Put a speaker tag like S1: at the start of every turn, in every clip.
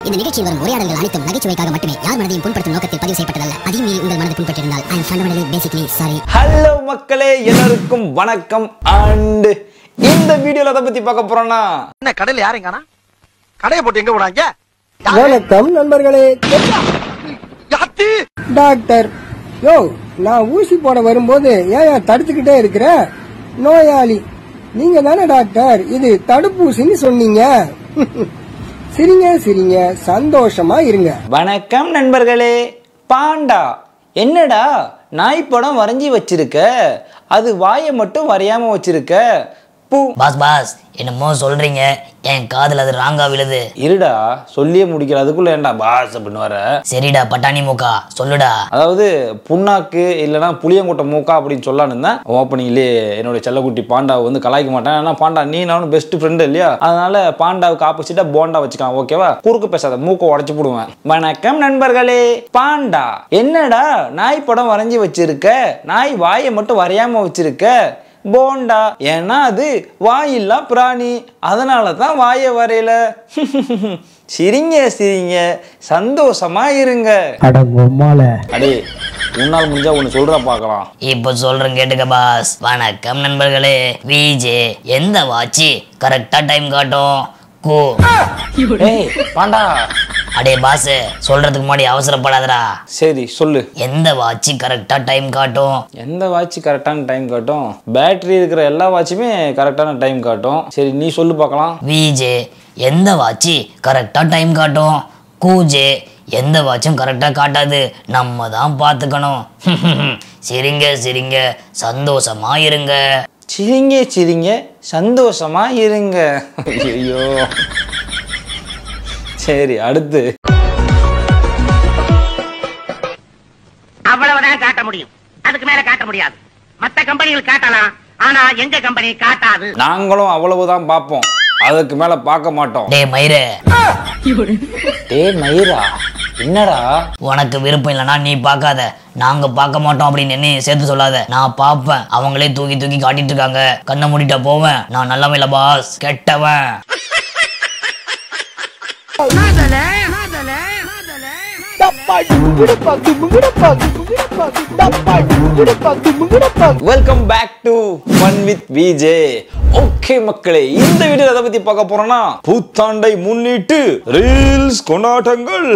S1: இந்த நிகழ்ச்சியில் வரும் உரையாடல்கள் அனைத்தும் நகைச்சுவைக்காக மட்டுமே யார் மனதையும் புண்படுத்தும் நோக்கத்தில் பதிவு செய்யப்பட்டதல்ல. அதையும் மீறி உங்கள் மனதை புண்பட்டிருந்தால் I am fundamentally basically sorry.
S2: Hello மக்களே, எல்லாருக்கும் வணக்கம். அண்ட் இந்த வீடியோல எதை பத்தி பார்க்க போறோம்னா,
S3: என்ன கடையில யாரும் காணா? கடையை போட்டு எங்க போறாங்க?
S4: வணக்கம் நண்பர்களே. டாக்டர் யோ, நான் ஊசி போட வரும்போது ஏன் தடுத்துக்கிட்டே இருக்கிற? நோயாளி நீங்க தானே டாக்டர், இது தடுப்பூசின்னு சொன்னீங்க. சிரிங்க சிரிங்க, சந்தோஷமா இருங்க.
S2: வணக்கம் நண்பர்களே. பாண்டா, என்னடா நாய் படம் வரைஞ்சி வச்சிருக்க, அது வாயை மட்டும் வரையாம வச்சிருக்க?
S5: பாஸ் பாஸ் என்னமோ சொல்றீங்க, என் காதுல அது ராங்கா விழுது.
S2: இருடா, சொல்லியே முடிக்கிற அதுக்குள்ள ஏன்டா பாஸ் அப்படின்னு வர?
S5: சரிடா பட்டாணி மூக்கா, சொல்லுடா.
S2: அதாவது புண்ணாக்கு இல்லைன்னா புளியங்கொட்டை மூக்கா அப்படின்னு சொல்லான்னு தான் ஓப்பனிங்லேயே என்னுடைய செல்லக்குட்டி பாண்டாவை வந்து கலாய்க்க மாட்டேன். ஏன்னா பாண்டா நீ நானும் பெஸ்ட் ஃப்ரெண்டு இல்லையா, அதனால பாண்டாவுக்கு ஆப்போசிட்டா போண்டா வச்சுக்கலாம். ஓகேவா? குறுக்கு பேசாத, மூக்கை உடச்சு போடுவேன். வணக்கம் நண்பர்களே. பாண்டா, என்னடா நாய் படம் வரைஞ்சி வச்சிருக்க, நாய் வாயை மட்டும் வரையாம வச்சிருக்க? போண்டா, ஏன்னா அது வாயில்லா பிராணி, அதனால தான் வாயை வரையல. சிரிங்க சிரிங்க, சந்தோஷமா இருங்க. அடே, உன்னால் முடிஞ்சா ஒண்ணு சொல்ற பாக்கலாம்.
S5: இப்ப சொல்றேன் கேட்டுக்க பாஸ். வணக்கம் நண்பர்களே. விஜே, எந்த வாட்சி கரெக்டா டைம் காட்டும்? கூ.
S2: ஏய் பாண்டா.
S5: அடே பாஸ், சொல்றதுக்கு முன்னாடி அவசரப்படாதடா.
S2: சரி சொல்லு.
S5: எந்த வாட்சி கரெக்டா டைம் காட்டும்?
S2: எந்த வாட்ச் கரெக்டான டைம் காட்டும்? பேட்டரி இருக்கிற எல்லா வாட்சுமே கரெக்டான டைம் காட்டும். சரி நீ சொல்லு பார்க்கலாம்.
S5: விஜே, எந்த வாட்சி கரெக்டா டைம் காட்டும்? கூஜே, எந்த வாட்சும் கரெக்டா காட்டாது, நம்ம தான் பார்த்துக்கணும். சிரிங்க சிரிங்க, சந்தோஷமா இருங்க.
S2: சிரிங்க சிரிங்க, சந்தோஷமா இருங்க. ஐயோ. சரி அடுத்து.
S6: அவ்வளவுதான் காட்ட முடியும், அதுக்கு மேல காட்ட முடியாது. மத்த கம்பெனிகள் காட்டலாம், ஆனா எங்க கம்பெனி காட்டாது.
S2: நாங்களும் அவ்வளவுதான் பார்ப்போம், அதுக்கு மேல பார்க்க மாட்டோம்.
S5: டே மயிரே.
S2: டே மயிரா, என்னடா?
S5: உனக்கு விருப்பம் இல்லைன்னா நீ பார்க்காத, நாங்க பார்க்க மாட்டோம் அப்படின்னு என்ன சேர்த்து சொல்லாத. நான் பார்ப்பேன். அவங்களே தூக்கி தூக்கி காட்டிட்டு இருக்காங்க, கண்ணை மூடிட்ட போவேன். நான் நல்லவன் இல்ல பாஸ், கெட்டவன்.
S2: Welcome back to fun with VJ. Okay மக்களே, இந்த வீடியோ எதை பத்தி பார்க்க போறோம்னா, புத்தாண்டை முன்னிட்டு ரீல்ஸ் கொண்டாட்டங்கள்.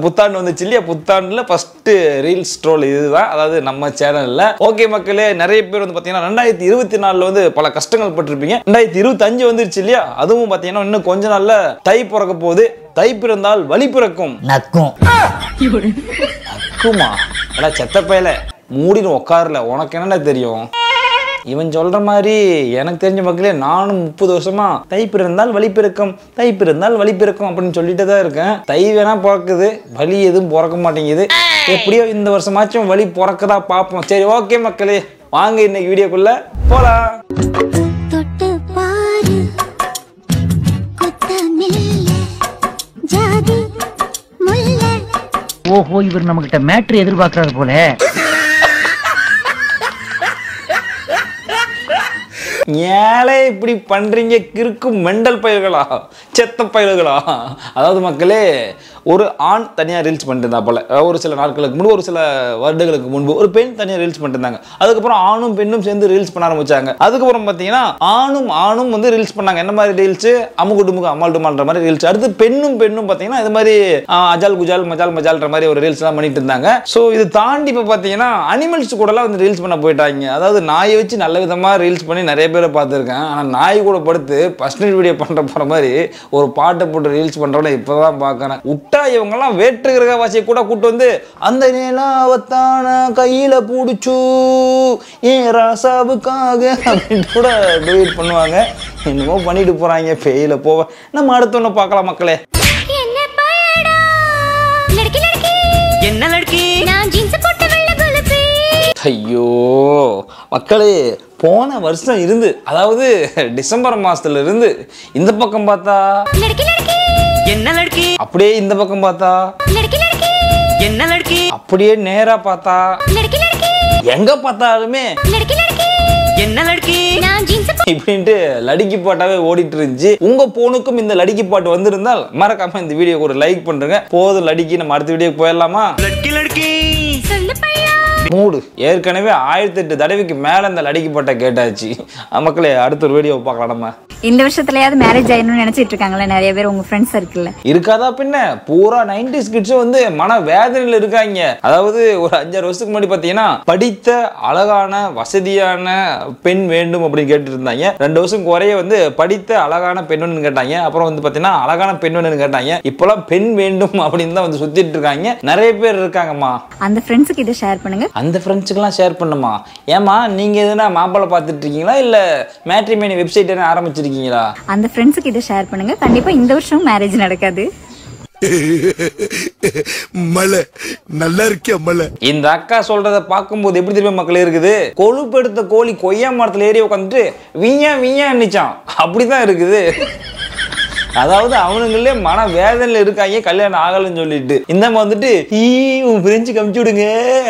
S2: புத்தாண்டு வந்துச்சு இல்லையா, புத்தாண்டுல ஃபர்ஸ்ட் ரீல்ஸ் ட்ரோல் இதுதான், அதாவது நம்ம சேனல்ல. ஓகே மக்களே, நிறைய பேர் வந்து பாத்தீங்கன்னா 2024 வந்து பல கஷ்டங்கள் பட்டிருப்பீங்க. 2025 வந்துருச்சு இல்லையா, அதுவும் பாத்தீங்கன்னா இன்னும் கொஞ்ச நாள்ல தை பிறக்க போகுது. தை பிறந்தால் வழி பிறக்கும்.
S5: நக்கும்.
S2: நக்குமா? அடா செத்த பயல, மூடின்னு உட்காரல, உனக்கு என்னடா தெரியும்? இவன் சொல்ற மாதிரி எனக்கு தெரிஞ்ச மக்களே, நானும் 30 வருஷமா தை பிறந்தால் வழி பிறக்கும், தை பிறந்தால் வழி பிறக்கும் அப்படின்னு சொல்லிட்டு தான் இருக்கேன். தை வேணா பிறக்குது, வலி எதுவும் பிறக்க மாட்டேங்குது. எப்படியோ இந்த வருஷமாச்சும் வலி பிறக்கதா பார்ப்போம். சரி ஓகே மக்களே, வாங்க இன்னைக்கு வீடியோக்குள்ள போலாம்.
S6: ஓஹோ, இவர் நம்ம கிட்ட மேட்ரு எதிர்பார்க்கறாரு போல.
S2: ஏழை இப்படி பண்றீங்க, கிறுக்கு மெண்டல் பயல்களா, செத்த பயல்களா? அதாவது மக்களே, ஒரு ஆண் தனியா ரீல்ஸ் பண்ணிட்டு இருந்தா போல, ஒரு சில நாட்களுக்கு முன்பு, ஒரு சில வருடங்களுக்கு முன்பு ஒரு பெண் தனியா ரீல்ஸ் பண்ணிட்டு இருந்தாங்க. அதுக்கப்புறம் ஆணும் பெண்ணும் சேர்ந்து ரீல்ஸ் பண்ண ஆரம்பிச்சாங்க. அதுக்கப்புறம் பாத்தீங்கன்னா ஆணும் வந்து ரீல்ஸ் பண்ணாங்க. என்ன மாதிரி ரீல்ஸ்? அமுகுடுமுக அம்மாள் டுமால்ன்ற மாதிரி ரீல்ஸ். அடுத்து பெண்ணும் பாத்தீங்கன்னா இது மாதிரி அஜால் குஜால் மஜால் மஜால்ன்ற மாதிரி ஒரு ரீல்ஸ் எல்லாம் பண்ணிட்டு இருந்தாங்க. சோ இது தாண்டி இப்ப பாத்தீங்கன்னா அனிமல்ஸ் கூட எல்லாம் வந்து ரீல்ஸ் பண்ண போயிட்டாங்க. அதாவது நாயை வச்சு நல்ல விதமா ரீல்ஸ் பண்ணி நிறைய பேரை பார்த்துருக்கேன். ஆனா நாய் கூட படுத்து பர்சனல் வீடியோ பண்ற போற மாதிரி ஒரு பாட்டை போட்டு ரீல்ஸ் பண்றவன இப்பதான் பாக்கிறேன். இவங்கெல்லாம் வேற்றுகிற வாசியை கூட கூட்டு வந்து அந்த நிலாவத்தான கையில புடிச்சு ஏன் ராசாவுக்காக அப்படின்னு கூட டூயிட் பண்ணுவாங்க. என்னமோ பண்ணிட்டு போறாங்க, பேயில போவ. நம்ம அடுத்த ஒண்ணு பார்க்கலாம் மக்களே.
S6: என்ன லட்கி?
S2: ஐயோ மக்களே, போன வருஷம் இருந்து, அதாவது டிசம்பர் மாசத்துல இருந்து இந்த பக்கம் பார்த்தா
S6: என்ன லட்கி,
S2: அப்படியே இந்த பக்கம் பார்த்தா
S6: என்ன லட்கி,
S2: அப்படியே நேரா பார்த்தா எங்க பார்த்தாலுமே
S7: என்ன லட்கி
S2: இப்படின்ட்டு லடிக்கி பாட்டாவே ஓடிட்டு இருந்துச்சு. உங்க போனுக்கும் இந்த லடிக்கி பாட்டு வந்திருந்தால் மறக்காம இந்த வீடியோக்கு ஒரு லைக் பண்றேங்க. போதும் லடிக்கி, நம்ம அடுத்த வீடியோக்கு போயிடலாமா?
S7: லட்கி
S2: மூடு ஏற்கனவே 1008 தடவைக்கு மேல இந்த லடிக்கி பாட்டை கேட்டாச்சு. மக்களே, அடுத்த ஒரு வீடியோ பார்க்கலாம். நம்ம
S8: இந்த வருஷத்துலயாவது மேரேஜ் ஆயிடணும்னு நினைச்சிட்டு இருக்காங்களே நிறைய பேர் உங்க ஃப்ரெண்ட்ஸ் சர்க்கிள்ல.
S2: இருக்காதா பின்ன? பூரா 90s கிட்ஸ் வந்து மன வேதனையில இருக்காங்க. அதாவது ஒரு 5-6 வருஷத்துக்கு முன்னாடி பாத்தீங்கன்னா படித்த அழகான வசதியான பெண் வேண்டும் அப்படின்னு கேட்டு இருந்தாங்க. 2 வருஷம் குறைய வந்து படித்த அழகான பெண் வேணும்னு கேட்டாங்க. அப்புறம் வந்து பாத்தீங்கன்னா அழகான பெண் வேணும்னு கேட்டாங்க. இப்பெல்லாம் பெண் வேண்டும் அப்படின்னு தான் வந்து சுத்திட்டு இருக்காங்க. நிறைய பேர் இருக்காங்கம்மா.
S8: அந்த ஃப்ரெண்ட்ஸுக்கு இதை ஷேர் பண்ணுங்க.
S2: அந்த ஃப்ரெண்ட்ஸுக்கெல்லாம் ஷேர் பண்ணுமா? ஏமா நீங்க எதுனா மாப்பிள்ளை பார்த்துட்டு இருக்கீங்களா இல்ல மேட்ரிமோனி வெப்சைட் என்ன ஆரம்பிச்சிருக்கீங்களா?
S8: அந்த ஃப்ரெண்ட்ஸுக்கு இதை ஷேர் பண்ணுங்க. கண்டிப்பா இந்த வருஷம் மேரேஜ் நடக்காது.
S9: மலை நல்லா இருக்கியா மலை?
S2: இந்த அக்கா சொல்றத பார்க்கும்போது எப்படி தெரியுமா மக்களே இருக்குது? கொழுப்பு எடுத்த கோழி கொய்யா மரத்துல ஏறி உட்காந்துட்டு விய்யா விய்யா நிச்சான். அப்படிதான் இருக்குது. அதாவது அவனுங்களே மன வேதனையில இருக்காங்க, கல்யாணம் ஆகலன்னு சொல்லிட்டு. இந்த வந்துட்டு உன் பிரெஞ்சு கமிச்சு விடுங்க,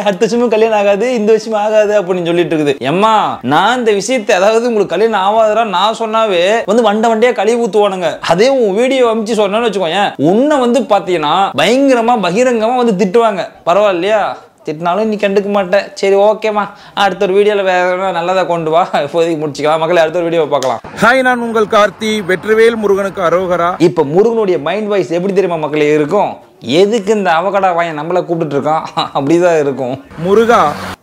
S2: அடுத்த வருஷமும் கல்யாணம் ஆகாது, இந்த வருஷமும் ஆகாது அப்படின்னு சொல்லிட்டு இருக்குது. ஏம்மா, நான் இந்த விஷயத்தை, அதாவது உங்களுக்கு கல்யாணம் ஆகாதரா நான் சொன்னாவே வந்து வண்டியா கழுவி ஊத்துவானுங்க. அதே உன் வீடியோ அமைச்சு சொன்னான்னு வச்சுக்கோங்க, உன்னை வந்து பாத்தீங்கன்னா பயங்கரமா பகிரங்கமா வந்து திட்டுவாங்க. பரவாயில்லையா? திட்டினாலும் நீ கண்டுக்க மாட்டேன். சரி, ஓகேமா, அடுத்த ஒரு வீடியோல வேற நல்லதா கொண்டு வா. இப்போதைக்கு முடிச்சுக்கலாம் மக்களே, அடுத்த ஒரு வீடியோ பார்க்கலாம்.
S10: ஹாய், நான் உங்கள் கார்த்தி. வெற்றிவேல் முருகனுக்கு அரோகரா.
S2: இப்ப முருகனுடைய மைண்ட் வாய்ஸ் எப்படி தெரியுமா மக்களே இருக்கும்? எதுக்கு இந்த அவகடா வாயன் நம்மள கூப்பிட்டு இருக்கான் அப்படிதான் இருக்கும்.
S10: முருகா,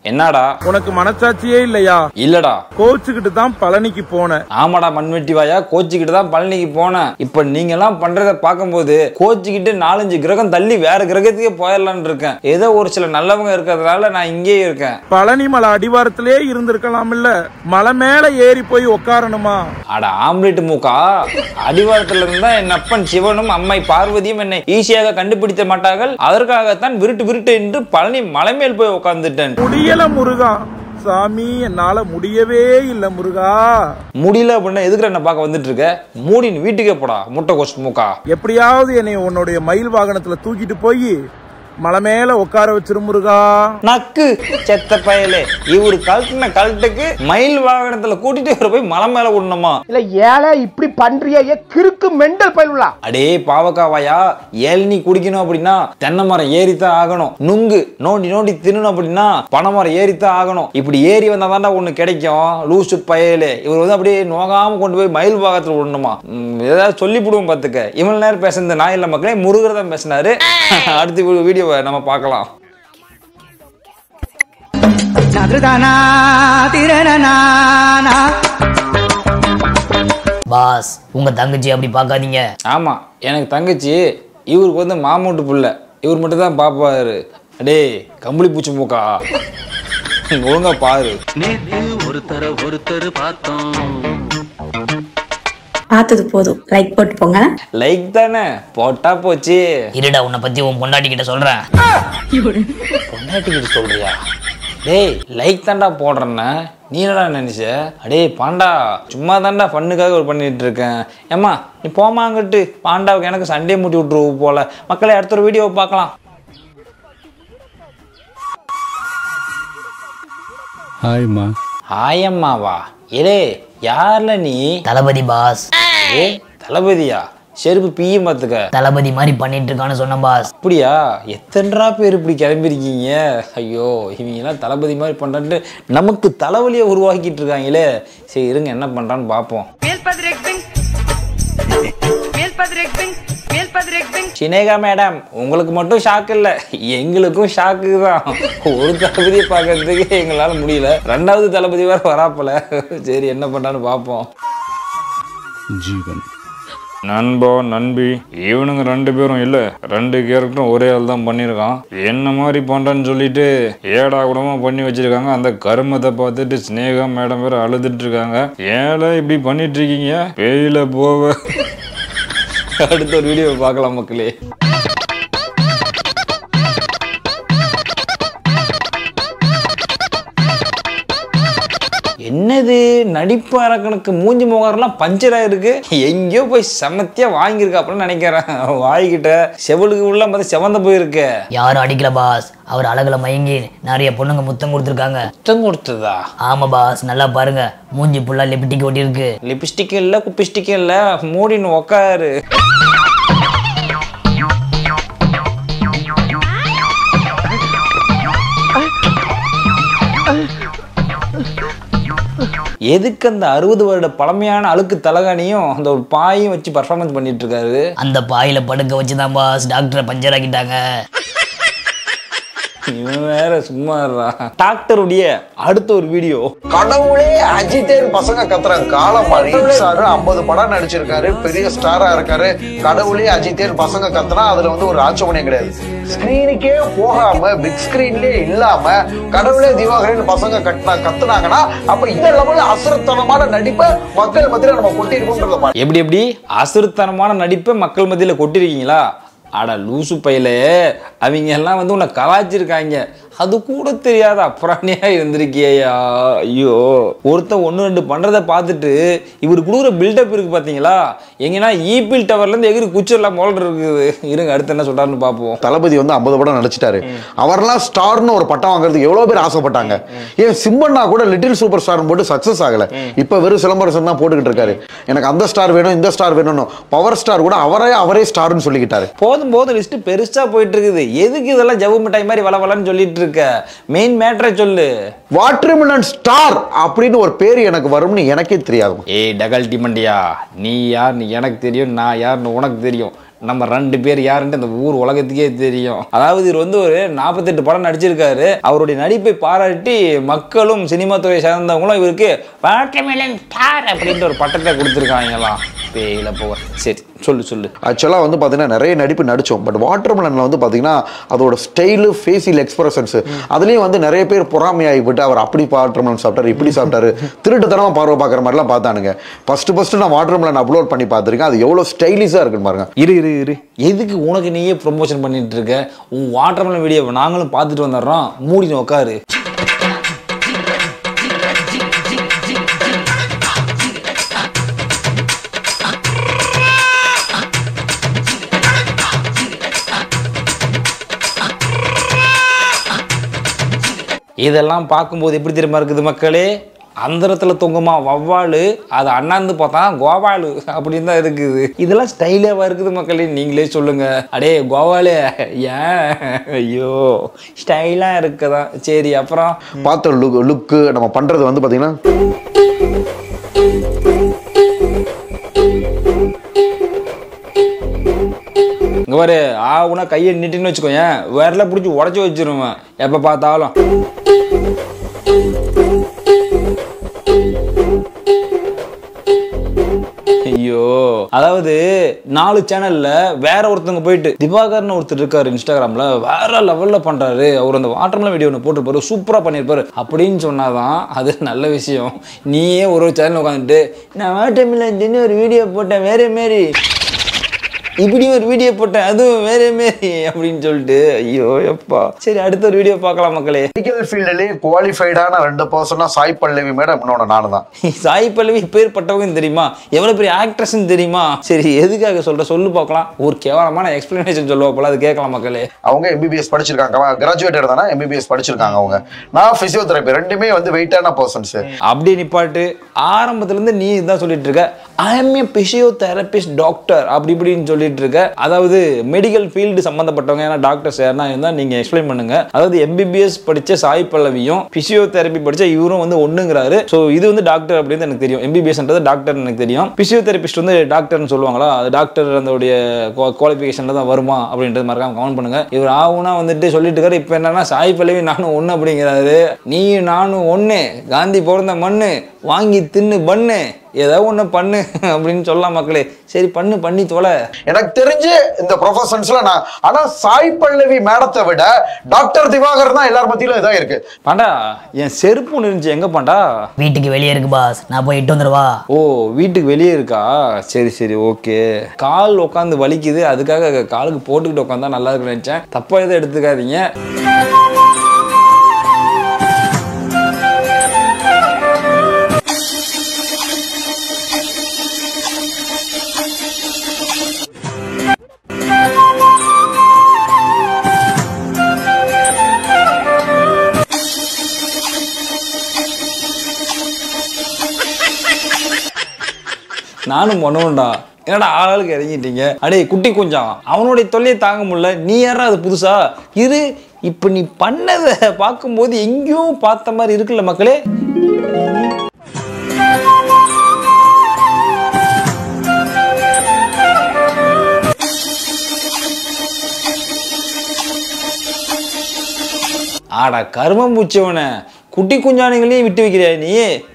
S2: என்னடா
S10: உனக்கு மனசாட்சியே இல்லையா?
S2: இல்லடா,
S10: கோச்சுக்கிட்டு தான் பழனிக்கு போனேன்.
S2: ஆமாடா மண்வெட்டி வாயா, கோச்சுக்கிட்டு தான் பழனிக்கு போனேன். இப்ப நீங்க எல்லாம் பண்றத பார்க்கும்போது கோச்சுக்கிட்டு 4-5 கிரகம் தள்ளி வேற கிரகத்துக்கே போயிடலான்னு இருக்கேன். ஏதோ ஒரு சில நல்லவங்க இருக்கிறதுனால நான் இங்கேயே இருக்கேன்.
S10: பழனி மலை அடிவாரத்திலே இருந்திருக்கலாம் இல்ல, மலை மேல ஏறி போய் உட்காரணுமா?
S2: அட ஆம்லேட் மூக்கா, அடிவாரத்துல இருந்தா என் அப்பன் சிவனும் அம்மை பார்வதியும் என்னை ஈஸியாக கண்டுபிடித்த மாட்டார்கள். அதற்காகத்தான் விருட்டு என்று பழனி மலை மேல் போய் உட்கார்ந்துட்டேன்.
S10: முடியல முருகா சாமி, என்னால முடியவே இல்ல முருகா.
S2: முடியல அப்படின்னா எதுக்கு என்ன பார்க்க வந்துட்டு இருக்க? மூடின் வீட்டுக்கே போடா முட்டை கோஷ் மூக்கா.
S10: எப்படியாவது என்னை உன்னுடைய மயில் வாகனத்துல தூக்கிட்டு போய் மலை மேல உட்கார வச்சிரு முருகா.
S2: நக்கு செத்த பயலே, இவரு கழட்டின கழட்டுக்கு மயில் வாகனத்துல கூட்டிட்டு வர போய் மலை மேல விடணுமா?
S3: இல்ல ஏழை இப்படி பண்றிய கிறுக்கு மெண்டல் பயிலுலா.
S2: அடே பாவக்காவாயா, ஏழ்னி குடிக்கணும் அப்படின்னா தென்னை மரம் ஏறித்தான் ஆகணும். நுங்கு நோண்டி நோண்டி தின்னணும் அப்படின்னா பனை மரம் ஏறித்தான் ஆகணும். இப்படி ஏறி வந்தா தாண்டா ஒண்ணு கிடைக்கும். லூசு பயலே, இவர் வந்து அப்படியே நோகாம கொண்டு போய் மயில் வாகனத்துல விடணுமா? ஏதாவது சொல்லி போடுவோம் பாத்துக்க. இவ்வளவு நேரம் பேசுனது நான் இல்ல மக்களே, முருகர் தான் பேசினாரு. அடுத்த வீடியோ நம்ம பார்க்கலாம்.
S5: பாஸ், உங்க தங்கச்சி அப்படி பார்க்காதீங்க.
S2: ஆமா, எனக்கு தங்கச்சி, இவருக்கு வந்து மாமூட்டு புள்ள. இவர் மட்டும் தான் பாப்பாரு. அடே கம்பளி பூச்சி மூக்கா, ஒழுங்கா பாரு.
S7: நேத்து ஒருத்தர்
S11: பார்த்தது போதும், லைக் போட்டு போங்க.
S2: லைக் தானே போட்டா போச்சு.
S5: இருடா, உன்னை பத்தி உன் பொண்டாட்டி கிட்ட சொல்றேன்.
S2: பொண்டாட்டி கிட்ட சொல்றியா? டேய் லைக் தாண்டா போடுறேன்னா நீ என்னடா நினைச்ச? அடே பாண்டா, சும்மா தாண்டா ஃபண்ணுக்காக ஒரு பண்ணிட்டு இருக்கேன். ஏம்மா நீ போமாங்கிட்டு பாண்டாவுக்கு எனக்கு சண்டே மூட்டி விட்டுருவு போல. மக்களை அடுத்த ஒரு வீடியோவை பார்க்கலாம்.
S9: ஹாய்மா.
S2: ஹாயம்மாவா? ஏலே யார்ல நீ?
S5: தளபதி பாஸ்.
S2: ஏ தளபதியா? செருப்பு பியும் பார்த்துக்க.
S5: தளபதி மாதிரி பண்ணிட்டு இருக்கான்னு சொன்ன பாஸ்.
S2: அப்படியா? எத்தனைரா பேர் இப்படி கிளம்பிருக்கீங்க? ஐயோ, இவங்கெல்லாம் தளபதி மாதிரி பண்றான்ட்டு நமக்கு தலைவலியை உருவாக்கிட்டு இருக்காங்களே. சரி இருங்க, என்ன பண்றான்னு பார்ப்போம். சினேகா மேடம், உங்களுக்கு மட்டும் ஷாக் இல்ல, எங்களுக்கும் ஷாக்கு தான். ஒரு தளபதியை பார்க்கறதுக்கு எங்களால முடியல, 2வது தளபதி வேற வராப்பல. சரி என்ன பண்றான்னு பார்ப்போம்.
S9: ஜீவன்
S2: நண்பா நண்பி, இவனுங்க 2 பேரும் இல்ல, 2 கேரக்டரும் ஒரே ஆள் தான் பண்ணியிருக்கான். என்ன மாதிரி பண்றேன்னு சொல்லிட்டு ஏடா கூடமா பண்ணி வச்சிருக்காங்க. அந்த கருமத்தை பார்த்துட்டு ஸ்னேகா மேடம் வேற அழுதுட்டு இருக்காங்க. ஏழை இப்படி பண்ணிட்டு இருக்கீங்க, பேயில போவ. அடுத்த ஒரு வீடியோ பார்க்கலாம் மக்களே. என்னது நடிப்பு அரக்கனுக்கு மூஞ்சி முகரெல்லாம் பஞ்சர் ஆயிருக்கு, எங்கேயோ போய் செமத்தியா வாங்கியிருக்கா அப்படின்னு நினைக்கிறேன். வாய்கிட்ட செவலுக்கு உள்ள பார்த்து செவந்த போயிருக்கு.
S5: யாரும் அடிக்கல பாஸ், அவர் அழகுல மயங்கி நிறைய பொண்ணுங்க முத்தம் கொடுத்துருக்காங்க.
S2: முத்தம் கொடுத்ததா?
S5: ஆமா பாஸ், நல்லா பாருங்க, மூஞ்சி புல்லா லிப்டிக் ஒட்டி இருக்கு.
S2: லிப்ஸ்டிக் இல்ல, குப்பிஸ்டிக் இல்ல, மூடின்னு உக்காரு. எதுக்கு அந்த 60 வருட பழமையான அழுக்கு தலகாணியும் அந்த ஒரு பாயும் வச்சு பர்ஃபார்மன்ஸ் பண்ணிட்டு இருக்காரு?
S5: அந்த பாயில படுக்க வச்சுதான் பாஸ் டாக்டரை பஞ்சர் ஆக்கிட்டாங்க.
S2: இவன் வேற சும்மா டாக்டருடைய அடுத்த ஒரு வீடியோ.
S12: கடவுளே அஜித்தேன் பசங்க கத்துறாங்க. காலம் மாறி சார் 50 படம் நடிச்சிருக்காரு, பெரிய ஸ்டாரா இருக்காரு. கடவுளே அஜித்தேன் பசங்க கத்துனா அதுல வந்து ஒரு ஆட்சேபனையே கிடையாது. ஸ்கிரீனுக்கே போகாம பிக் ஸ்கிரீன்லயே இல்லாம கடவுளே திவாகரன் பசங்க கத்துனாங்கன்னா அப்ப இந்த லெவல்ல அசுரத்தனமான நடிப்பை மக்கள் மத்தியில நம்ம கொட்டிருக்கோம்ன்றத
S2: எப்படி அசுரத்தனமான நடிப்பை மக்கள் மத்தியில கொட்டிருக்கீங்களா? அட லூசு பையில அவங்க எல்லாம் வந்து உன்னை கலாச்சிருக்காங்க, அது கூட தெரியாத அப்புறாணியா இருந்திருக்கியா? ஐயோ, ஒருத்தன் 1-2 பண்றதை பார்த்துட்டு இவர் கொடுக்குற பில்டப் இருக்கு பாத்தீங்களா? எங்கன்னா ஈபில் டவர்ல இருந்து எகிரி குச்செல்லாம் மோல்ற இருக்குது. இருங்க அடுத்து என்ன சொல்றாருன்னு பார்ப்போம்.
S12: தளபதி வந்து 50 படம் நடிச்சிட்டாரு. அவரெல்லாம் ஸ்டார்னு ஒரு பட்டம் வாங்குறதுக்கு எவ்வளவு பேர் ஆசைப்பட்டாங்க. ஏன் சிம்பண்ணா கூட லிட்டில் சூப்பர் ஸ்டார் போட்டு சக்சஸ் ஆகல, இப்ப வெறும் சிலம்பரசன் தான் போட்டுக்கிட்டு இருக்காரு. எனக்கு அந்த ஸ்டார் வேணும், இந்த ஸ்டார் வேணும். பவர் ஸ்டார் கூட அவரே ஸ்டார்னு சொல்லிக்கிட்டாரு.
S2: போதும் லிஸ்ட் பெருசா போயிட்டு இருக்குது. எதுக்கு இதெல்லாம் ஜவு மிட்டாய் மாதிரி வளவலன்னு சொல்லிட்டு இருக்க? மெயின் மேட்டரை சொல்லு.
S12: வாட்டர்மெலன் ஸ்டார் அப்படின்னு ஒரு பேர் எனக்கு வரும்னு எனக்கே தெரியாது.
S2: ஏய் டகல் டிமண்டியா, நீ யாருன்னு எனக்கு தெரியும், நான் யாருன்னு உனக்கு தெரியும். நம்ம 2 பேர் யாருன்ட்டு அந்த ஊர் உலகத்துக்கே தெரியும். அதாவது இவர் வந்து ஒரு 48 படம் நடிச்சிருக்காரு. அவருடைய நடிப்பை பாராட்டி மக்களும் சினிமா துறை சார்ந்தவங்களும் இவருக்கு வாட்டர்மெலன் ஸ்டார் அப்படின்ற ஒரு பட்டத்தை கொடுத்துருக்காங்களாம். பேயில போக சரி சொல்லு.
S12: ஆக்சுவலாக வந்து பார்த்தீங்கன்னா நிறைய நடிப்பு நடித்தோம். பட் வாட்டர்மெலனில் வந்து பார்த்தீங்கன்னா அதோட ஸ்டைலு, ஃபேஷியல் எக்ஸ்பிரஷன்ஸ் அதுலேயும் வந்து நிறைய பேர் பொறாமையாகி போட்டு அவர் அப்படி வாட்டர்மெலன் சாப்பிட்டாரு, இப்படி சாப்பிட்டாரு, திருட்டுத்தனமாக பார்வை பார்க்குற மாதிரிலாம் பார்த்தானுங்க. ஃபஸ்ட்டு நான் வாட்டர்மெலன் அப்லோட் பண்ணி பார்த்துருக்கேன். அது எவ்வளோ ஸ்டைலிஷாக இருக்குன்னு பாருங்க.
S2: இரு எதுக்கு உனக்கு நீயே ப்ரொமோஷன் பண்ணிட்டு இருக்க? உன் வாட்டர்மெலன் வீடியோ நாங்களும் பார்த்துட்டு வந்துடுறோம், மூடின்னு உட்காரு. இதெல்லாம் பார்க்கும்போது எப்படி தெரியுமா இருக்குது மக்களே? அந்தரத்துல தொங்குமா வவ்வாலு, அது அண்ணாந்து பார்த்தா கோவாலு அப்படின்னு தான் இருக்குது. இதெல்லாம் ஸ்டைலாவா இருக்குது மக்களே? நீங்களே சொல்லுங்க. அடே கோவாலு ஏன்? ஐயோ ஸ்டைலா இருக்குதான். சரி அப்புறம்
S12: பார்த்த லுக்கு நம்ம பண்றது வந்து பாத்தீங்கன்னா
S2: இங்க பாரு, ஆகுனா கையை நிட்டுன்னு வச்சுக்கோயேன், விரல பிடிச்சி உடச்சி வச்சிருவேன் எப்ப பார்த்தாலும். ஐயோ, அதாவது 4 சேனல்ல வேற ஒருத்தவங்க போயிட்டு திவாகர்னு ஒருத்தர் இருக்காரு இன்ஸ்டாகிராம்ல, வேற லெவல்ல பண்றாரு, அவர் அந்த வாட்டர்மெலன் வீடியோ ஒன்று போட்டுருப்பாரு, சூப்பரா பண்ணிருப்பாரு அப்படின்னு சொன்னாதான் அது நல்ல விஷயம். நீயே ஒரு சேனல் உட்காந்துட்டு நான் வாட்டர்மெலன் ஒரு வீடியோ போட்டேன் வேற மாரி, இப்படியும் ஒரு வீடியோ போட்டேன் அதுவும் வேற மாரி அப்படின்னு சொல்லிட்டு, ஐயோ எப்பா. சரி அடுத்த ஒரு வீடியோ பார்க்கலாம் மக்களே.
S12: மெடிக்கல் ஃபீல்ட்லயே குவாலிஃபைடான 2 பர்சனா சாய் பல்லவி மேடம், இன்னொன்னு நானு தான்.
S2: சாய் பல்லவி பேர்பட்டவங்க தெரியுமா? எவ்வளவு பெரிய ஆக்ட்ரஸ் தெரியுமா? சரி எதுக்காக சொல்லு பார்க்கலாம். ஒரு கேவலமான எக்ஸ்பிளனேஷன் சொல்லுவா போல, அது கேட்கலாம் மக்களே.
S12: அவங்க எம்பிபிஎஸ் படிச்சிருக்காங்க, கிராஜுவேட்டட் தானே, எம்பிபிஎஸ் படிச்சிருக்காங்க அவங்க. நான் பிசியோதெரபி, ரெண்டுமே வந்து வெயிட்டான பர்சன்ஸ்.
S2: அப்படி நிப்பாட்டு. ஆரம்பத்துல இருந்து நீ இதான் சொல்லிட்டு இருக்க, I M A physiotherapist doctor அப்படி இப்படின்னு சொல்லிட்டு இருக்க. அதாவது மெடிக்கல் ஃபீல்டு சம்பந்தப்பட்டவங்க ஏன்னா டாக்டர்ஸ் யாருன்னா இருந்தா நீங்க எக்ஸ்பிளைன் பண்ணுங்க. அதாவது எம்பிபிஎஸ் படிச்ச சாய் பல்லவியும் பிசியோதெரபி படிச்ச இவரும் வந்து ஒண்ணுங்கிறாரு. ஸோ இது வந்து டாக்டர் அப்படின்னு எனக்கு தெரியும், எம்பிபிஎஸ்ன்றது டாக்டர் எனக்கு தெரியும். பிசியோதெரபிஸ்ட் வந்து டாக்டர்னு சொல்லுவாங்களா? அது டாக்டர் அதோடைய குவாலிஃபிகேஷன்ல தான் வருமா அப்படின்றது மறக்காம கமெண்ட் பண்ணுங்க. இவர் ஆகுனா வந்துட்டு சொல்லிட்டு இருக்காரு. இப்போ என்னன்னா சாய் பல்லவி நானும் ஒண்ணு அப்படிங்கிறாரு. நீ நானும் ஒண்ணு, காந்தி பிறந்த மண்ணு, வாங்கி தின்னு பண்ணு, ஏதாவது ஒண்ணு பண்ணு அப்படின்னு சொல்லலாம் மக்களே. சரி பண்ணி தொலை.
S12: எனக்கு தெரிஞ்சு இந்த ப்ரொஃபஷன்ஸ்ல நான் ஆனா சாய் பல்லவி மேடத்தை விட டாக்டர் திவாகர் தான் எல்லார் மத்தியிலும் இதா இருக்கு.
S2: பாண்டா என் செருப்பு ஒன்று இருந்துச்சு, எங்க பாண்டா?
S5: வீட்டுக்கு வெளியே இருக்கு பாஸ், நான் போய் இட்டு வந்துடுவா.
S2: ஓ வீட்டுக்கு வெளியே இருக்கா? சரி ஓகே. கால் உட்காந்து வலிக்குது, அதுக்காக காலுக்கு போட்டுக்கிட்டு உட்காந்தா நல்லா இருக்குன்னு நினைச்சேன். தப்பா எதுவும் எடுத்துக்காதீங்க. நானும் பண்ணுவேன்டா. என்னடா ஆளுக்கு இறங்கிட்டீங்க? அடே குட்டி கொஞ்சம் அவனுடைய தொல்லையை தாங்க முடியல, நீ யாரா அது புதுசா இரு. இப்ப நீ பண்ணதை பார்க்கும்போது எங்கேயும் பார்த்த மாதிரி இருக்குல்ல மக்களே. ஆடா கருமம் பூச்சவன, குட்டி குஞ்சானிங்களையும் விட்டு வைக்கிறியா நீ?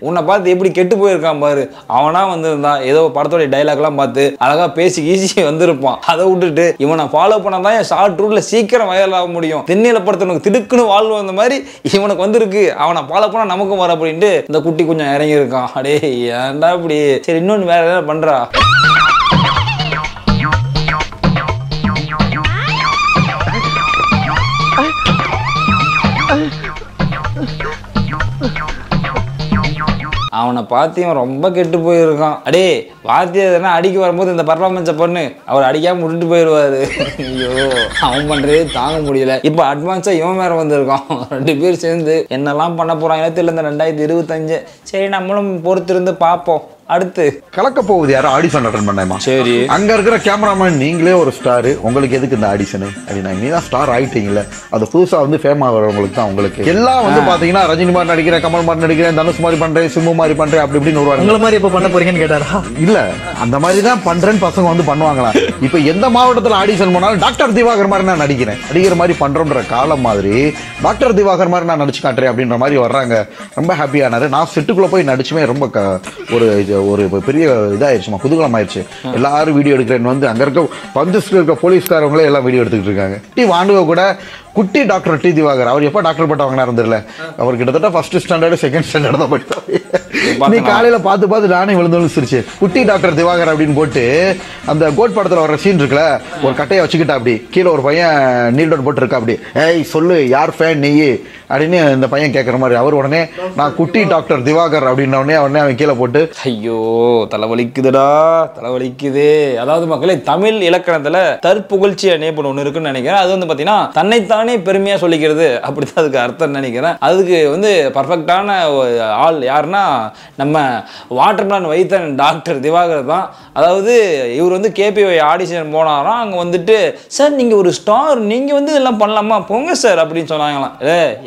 S2: உன்னை பார்த்து எப்படி கெட்டு போயிருக்கான் பாரு. அவனா வந்திருந்தான் ஏதோ படத்தோடைய டைலாக்லாம் பார்த்து அழகா பேசி ஈஸி வந்திருப்பான். அதை விட்டுட்டு இவனை ஃபாலோ பண்ணாதான் என் ஷார்ட் ரூட்ல சீக்கிரம் வயல் ஆக முடியும். தென்னில படத்தவனுக்கு திடுக்குன்னு வாழ்வு வந்த மாதிரி இவனுக்கு வந்திருக்கு. அவனை ஃபாலோ பண்ணா நமக்கும் வர அப்படின்ட்டு இந்த குட்டி கொஞ்சம் இறங்கி இருக்கான். அடே ஏன்டா இப்படி? சரி இன்னொன்னு வேற ஏதாவது பண்றா. அவனை பார்த்தியும் ரொம்ப கெட்டு போயிருக்கான். அடே வாத்தியனா அடிக்க வரும்போது இந்த பர்ஃபார்மன்ஸை பண்ணு, அவர் அடிக்காம விட்டுட்டு போயிடுவாரு. ஐயோ அவன் பண்றதே தாங்க முடியல. இப்போ அட்வான்ஸா இவன் வேற வந்திருக்கான். 2 பேர் சேர்ந்து என்னெல்லாம் பண்ண போறாங்க தெரியல இந்த 2025. சரி நம்மளும் பொறுத்திருந்து பார்ப்போம். அடுத்து
S13: கலக்க போகுது யாரும் ஆடிஷன் அட்டன் பண்ணாமா? சரி அங்க இருக்கிற கேமராமேன் நீங்களே ஒரு ஸ்டார், உங்களுக்கு எதுக்கு இந்த ஆடிஷன் அப்படின்னா நீ தான் ஸ்டார் ஆயிட்டீங்கல்ல, அது புதுசா வந்து ஃபேம் ஆகிறவங்களுக்கு தான். உங்களுக்கு எல்லாம் வந்து பாத்தீங்கன்னா ரஜினி மாதிரி நடிக்கிறேன், கமல் மாதிரி நடிக்கிறேன், தனுஷ் மாதிரி பண்றேன், சிம்பு மாதிரி பண்றேன் அப்படி இப்படின்னு வருவாங்க. உங்களை மாதிரி இப்ப பண்ண போறீங்கன்னு கேட்டாரா? இல்ல அந்த மாதிரி தான் பண்றேன்னு பசங்க வந்து பண்ணுவாங்களா? இப்ப எந்த மாவட்டத்துல ஆடிஷன் போனாலும் டாக்டர் திவாகர் மாதிரி நான் நடிக்கிறேன், நடிக்கிற மாதிரி பண்றோன்ற காலம் மாதிரி டாக்டர் திவாகர் மாதிரி நான் நடிச்சு காட்டுறேன் அப்படின்ற மாதிரி வர்றாங்க. ரொம்ப ஹாப்பியானாரு. நான் செட்டுக்குள்ள போய் நடிச்சுமே ரொம்ப ஒரு பெரிய இதாயிருச்சுமா, குதூகலம் ஆயிடுச்சு. எல்லாரும் வீடியோ எடுக்கிறேன்னு வந்து அங்க இருக்க பந்தஸ்ல இருக்க போலீஸ்காரங்களே எல்லாம் வீடியோ எடுத்துக்கிட்டு இருக்காங்க. டி வாண்டுவ கூட குட்டி டாக்டர் டி திவாகர், அவர் எப்ப டாக்டர் பட்டம் வாங்கினா இருந்திரல, அவர் கிட்டத்தட்ட 1st ஸ்டாண்டர்டு 2nd ஸ்டாண்டர்டு தான் படித்தார். நீ காலையில பார்த்து நானே விழுந்தோன்னு சிரிச்சு குட்டி டாக்டர் திவாகர் அப்படின்னு போட்டு அந்த கோட் படத்துல வர சீன் இருக்குல்ல, ஒரு கட்டையை வச்சுக்கிட்டா அப்படி கீழே ஒரு பையன் நீல் டவுன் போட்டு இருக்கா, அப்படி ஏய் சொல்லு யார் ஃபேன் நீ அப்படின்னு இந்த பையன் கேட்கற மாதிரி, அவர் உடனே நான் குட்டி டாக்டர் திவாகர் அப்படின்ன உடனே அவன் கீழே போட்டு
S2: ஐயோ தலைவலிக்குதுடா தலைவலிக்குது. அதாவது மக்களே தமிழ் இலக்கணத்துல தற்புகழ்ச்சி அணைப்பு ஒண்ணு இருக்குன்னு நினைக்கிறேன். அது வந்து பாத்தீங்கன்னா தன்னைத்தானே பெருமையா சொல்லிக்கிறது அப்படித்தான் அதுக்கு அர்த்தம் நினைக்கிறேன். அதுக்கு வந்து பர்ஃபெக்டான ஆள் யாருன்னா நம்ம வாட்டர்மேன் வைத்தன் டாக்டர் திவாகர் தான். அதாவது இவர் வந்து கேபிஒய் ஆடிஷன் போனாராம். அங்க வந்துட்டு சார் நீங்க ஒரு ஸ்டார், நீங்க வந்து இதெல்லாம் பண்ணலாமா, போங்க சார் அப்படின்னு சொன்னாங்களாம்.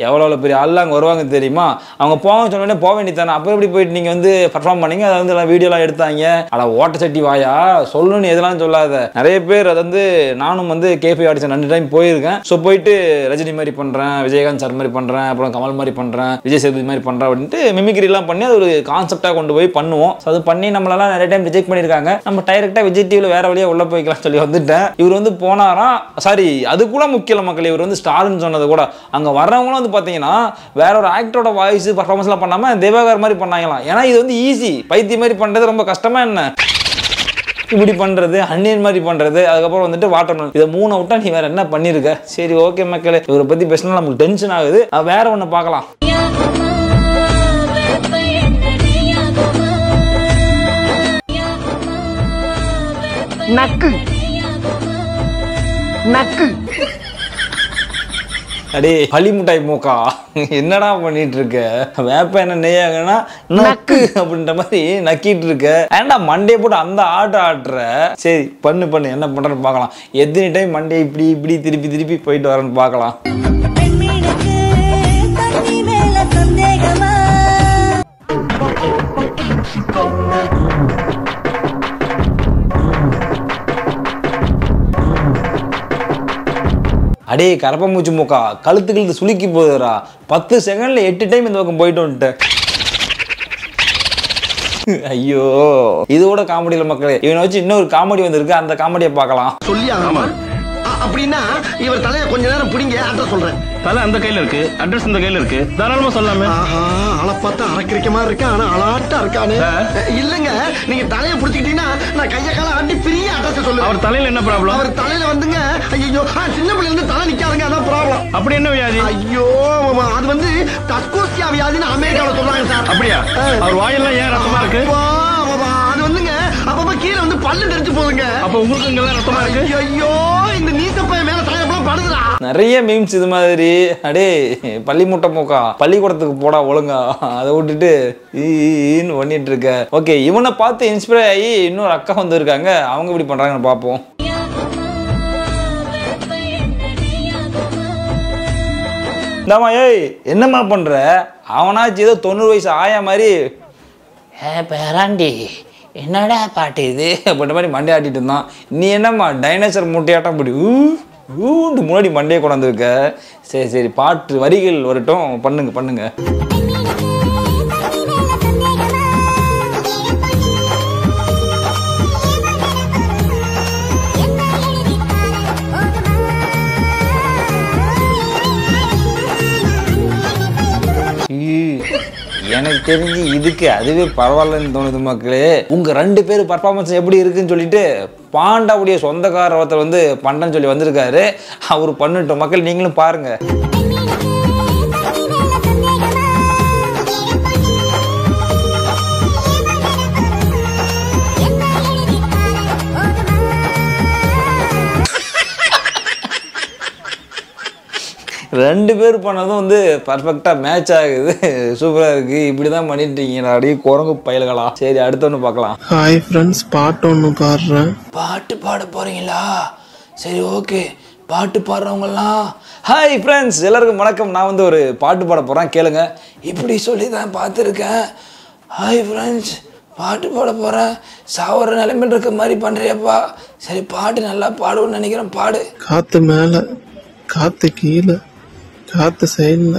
S2: எவ்வளோ பெரிய ஆள் அங்கே வருவாங்க தெரியுமா, அவங்க போக சொன்னோடனே போக வேண்டியதானே, அப்போ எப்படி போயிட்டு நீங்கள் வந்து பர்ஃபார்ம் பண்ணீங்க, அதை வந்து எல்லாம் வீடியோலாம் எடுத்தாங்க. ஆனால் ஓட்ட சட்டி வாயா சொல்லணும்னு எதெல்லாம் சொல்லாத. நிறைய பேர் அதை வந்து நானும் வந்து கேபி ஆடிஷன் 2 டைம் போயிருக்கேன். ஸோ போயிட்டு ரஜினி மாதிரி பண்ணுறேன், விஜயகாந்த் சார் மாதிரி பண்ணுறேன், அப்புறம் கமல் மாதிரி பண்ணுறேன், விஜய் சேதுபதி மாதிரி பண்ணுறேன் அப்படின்ட்டு மிமிக்ரிலாம் பண்ணி அது ஒரு கான்செப்டாக கொண்டு போய் பண்ணுவோம். ஸோ அது பண்ணி நம்மளெல்லாம் நிறைய டைம் ரிஜெக்ட் பண்ணியிருக்காங்க. நம்ம டைரெக்டாக விஜய் டிவியில் வேற வழியாக உள்ள போய்க்கலாம் சொல்லி வந்துட்டேன். இவர் வந்து போனாராம். சாரி அது கூட முக்கிய மக்கள், இவர் வந்து ஸ்டார்னு சொன்னது கூட அங்கே வர்றவங்களும் வந்து பார்த்தீங்கன்னா வேற ஒரு ஆக்டரோட வாய்ஸ் பர்ஃபார்மன்ஸ்லாம் பண்ணாம திவாகர் மாதிரி பண்ணாங்களாம். ஏன்னா இது வந்து ஈஸி, பைத்திய மாதிரி பண்றது ரொம்ப கஷ்டமா என்ன இப்படி பண்றது, அந்நியன் மாதிரி பண்றது, அதுக்கப்புறம் வந்துட்டு வாட்டர்மேன், இதை 3 விட்டா நீ வேற என்ன பண்ணிருக்க? சரி ஓகே மக்களே, இவரை பத்தி பேசினா நமக்கு டென்ஷன் ஆகுது. வேற ஒண்ணு பார்க்கலாம்.
S3: நக்கு நக்கு
S2: அடே பழி முட்டாய் மூக்கா என்னடா பண்ணிட்டு இருக்க? வேப்ப என்ன நெய்யாங்கன்னா நக்கு அப்படின்ற மாதிரி நக்கிட்டு இருக்க. ஏன்டா மண்டையை போட்டு அந்த ஆட்டுற? சரி பண்ணு என்ன பண்றேன்னு பார்க்கலாம். எத்தனை டைம் மண்டையை இப்படி திருப்பி போயிட்டு வரேன்னு பார்க்கலாம். அடே கரப்பமூச்சி மூக்கா, கழுத்துக்களுக்கு சுளுக்கி போகுதுரா. 10 செகண்ட்ல 8 டைம் இந்த பக்கம் போயிட்டு வந்துட்டேன். ஐயோ இதோட காமெடியில மக்களே, இவனை வச்சு இன்னொரு காமெடி வந்திருக்கு, அந்த காமெடியை பார்க்கலாம்.
S3: சொல்லியாமா அப்படின்னா இவர் தலையை கொஞ்ச நேரம் பிடிங்க, அட்ரஸ் சொல்றேன்.
S14: தலை அந்த கையில இருக்கு, அட்ரஸ் இந்த கையில இருக்கு, தாராளமா சொல்லலாமே.
S3: ஆளை பார்த்தா அரைக்கிற மாதிரி இருக்கா, ஆனா அலாட்டா இருக்கானே. இல்லங்க நீங்க தலையை பிடிச்சிக்கிட்டீங்கன்னா நான் கைய கால ஆட்டி பிரிய அட்ரஸ் சொல்லுவேன்.
S14: அவர் தலையில என்ன ப்ராப்ளம்?
S3: அவர் தலையில வந்துங்க ஐயோ சின்ன பிள்ளைல இருந்து தலை நிக்காதுங்க, அதான் ப்ராப்ளம்.
S14: அப்படி என்ன வியாதி?
S3: ஐயோ அது வந்து தஸ்கோசியா வியாதின்னு அமெரிக்கால சொல்றாங்க சார்.
S14: அப்படியா? அவர் வாயெல்லாம் ஏன் ரத்தமா இருக்கு?
S3: அது வந்துங்க அப்பப்ப கீழே வந்து பல்லு தெரிஞ்சு போகுதுங்க.
S14: அப்ப உங்களுக்கு இங்கெல்லாம் ரத்தமா இருக்கு?
S3: ஐயோ இந்த நீத்த பையன் மேல சாயப்பெல்லாம் படுதுடா.
S2: நிறைய மீம்ஸ் இது மாதிரி. அடே பள்ளி முட்டை மூக்கா, பள்ளிக்கூடத்துக்கு போடா ஒழுங்கா, அதை விட்டுட்டு ஈன்னு பண்ணிட்டு இருக்க. ஓகே, இவனை பார்த்து இன்ஸ்பயர் ஆகி இன்னொரு அக்கா வந்து இருக்காங்க. அவங்க இப்படி பண்றாங்கன்னு பார்ப்போம். இந்தாமா, ஏய் என்னம்மா பண்ற? அவனாச்சு ஏதோ 90 வயசு ஆயா மாதிரி
S5: பேராண்டி என்னடா பாட்டு இது
S2: அப்படின்ற மாதிரி மண்டே ஆட்டிட்டு இருந்தான். நீ என்னம்மா டைனோசர் முட்டையாட்டம் அப்படி ஊண்டு முன்னாடி மண்டையை கொண்டாந்துருக்க. சரி சரி, பாட்டு வரிகள் வரட்டும், பண்ணுங்க. எனக்கு தெரிஞ்சு இதுக்கு அதுவே பரவாயில்லன்னு தோணுது மக்களே. உங்க 2 பேர் பர்ஃபார்மன்ஸ் எப்படி இருக்குன்னு சொல்லிட்டு பாண்டாவுடைய சொந்தக்கார ஒருத்தர் வந்து பண்றேன்னு சொல்லி வந்திருக்காரு. அவரு பண்ணட்டும் மக்கள், நீங்களும் பாருங்க. ரெண்டு பேர் பண்ணதும் வந்து பர்ஃபெக்டா மேட்ச் ஆகுது. சூப்பரா இருக்கு. இப்படிதான் பண்ணிட்டு இருக்கீங்க அப்படியே குரங்கு பயல்களா. சரி, அடுத்த ஒன்று பார்க்கலாம்.
S15: ஹாய் ஃப்ரெண்ட்ஸ், பாட்டு ஒன்று பாடுறேன்.
S2: பாட்டு பாட போறீங்களா? சரி ஓகே, பாட்டு பாடுறவங்கலாம் ஹாய் ஃப்ரெண்ட்ஸ், எல்லாருக்கும் வணக்கம். நான் வந்து ஒரு பாட்டு பாட போறேன், கேளுங்க. இப்படி சொல்லி தான் பார்த்துருக்கேன். ஹாய் ஃப்ரெண்ட்ஸ், பாட்டு பாட போறேன். சாவர நிலைமையில் இருக்க மாதிரி பண்றியப்பா. சரி, பாட்டு நல்லா பாடுவோன்னு நினைக்கிறேன், பாடு.
S15: காத்து மேல, காத்து கீழே, காத்து சைட்ல,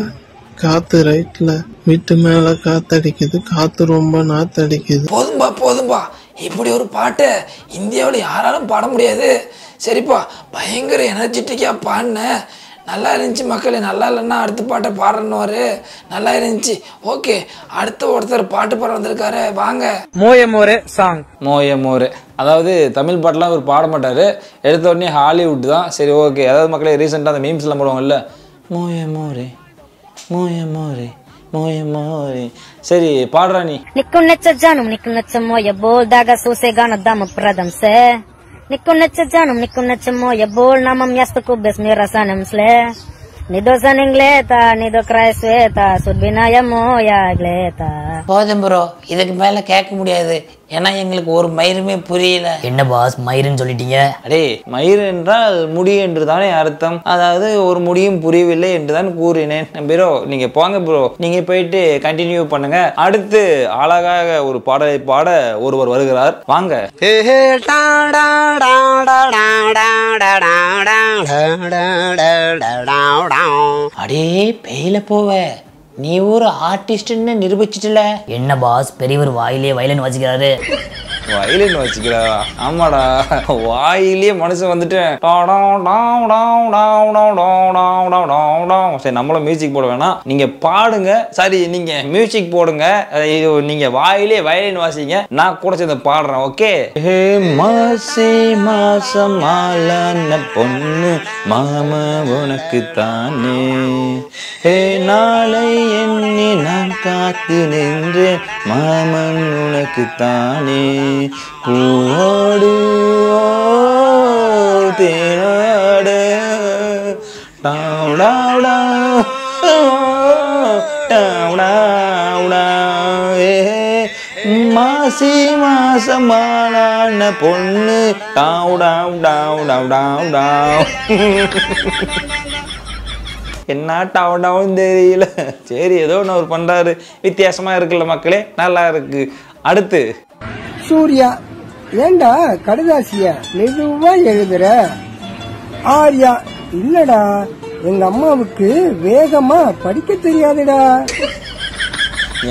S15: காத்து ரைட்ல, வீட்டு மேல காத்தடிக்குது, காத்து ரொம்ப நாத்தடிக்குது.
S2: போதும்பா, இப்படி ஒரு பாட்டு இந்தியாவில் யாராலும் பாட முடியாது. சரிப்பா, பயங்கர எனர்ஜெட்டிக்கா பாடின, நல்லா இருந்துச்சு மக்களே. நல்லா இல்லைன்னா அடுத்த பாட்டை பாடுறன்னு நல்லா இருந்துச்சு. ஓகே, அடுத்த ஒருத்தர் பாட்டு பாட வந்திருக்காரு, வாங்க.
S16: மோயமோரே சாங்.
S2: மோயமோரே, அதாவது தமிழ் பாட்டெலாம் அவர் பாட மாட்டார். எடுத்த உடனே ஹாலிவுட் தான். சரி ஓகே, அதாவது மக்களே ரீசெண்டாக அந்த மீம்ஸ்லாம் போடுவாங்கல்ல, மோயமோரே மோயமோரே மோயமோரே. சரி பாடுறா நீ.
S17: निको नच जानम निको नच मोय बोल दागा सोसेगा न दम प्रदम से निको नच जानम निको नच मोय बोल नामम यास्त को बेस मेरा सनम स्ले निदो सनिंग्लेता निदो क्राइस्वेता सुबिनाय मोया ग्लेता.
S5: போதும் ப்ரோ, இதுக்கு மேல கேட்க முடியாது. ஏன்னா எங்களுக்கு ஒரு மயிருமே புரியல. என்ன பாஸ் மயிருன்னு சொல்லிட்டீங்க?
S2: அடே, மயிர் என்றால் முடி என்று தானே அர்த்தம். அதாவது ஒரு முடியும் புரியவில்லை என்று தான் கூறினேன். ப்ரோ நீங்க போங்க ப்ரோ, நீங்க போயிட்டு கண்டினியூ பண்ணுங்க. அடுத்து அழகாக ஒரு பாடலை பாட ஒருவர் வருகிறார், வாங்க.
S5: அடே பெயில போவ, நீ ஒரு ஆர்டிஸ்ட்னு நிரூபிச்சிட்டல. என்ன பாஸ், பெரியவர் வாயிலே வயலின் வாசிக்கிறாரு.
S2: வயலின் வச்சுக்கிறா? ஆமாடா, வாயிலே மனுஷன் வந்துட்டு சரி, நம்மளும் மியூசிக் போட வேணாம், நீங்க பாடுங்க. சரி, நீங்க மியூசிக் போடுங்க, நீங்க வாயிலே வயலின் வாசிங்க, நான் கூட சேர்ந்து பாடுறேன். ஓகே. ஹே மாசி மாசம் மாலான பொண்ணு மாமா உனக்கு தானே, ஹே நாளை எண்ணி நான் காத்து நின்றேன் மாமன் உனக்கு தானே, பூவோடு தேனாட மாசி மாசமான பொண்ணு என்ன டவுன் தெரியல. சரி, ஏதோ ஒன்று அவர் பண்றாரு, வித்தியாசமா இருக்குல்ல மக்களே, நல்லா இருக்கு. அடுத்து
S4: சூர்யா, ஏண்டா கடுதாசிய மெதுவா எழுதுற? ஆர்யா, இல்லடா எங்க அம்மாவுக்கு வேகமா படிக்க தெரியாதுடா.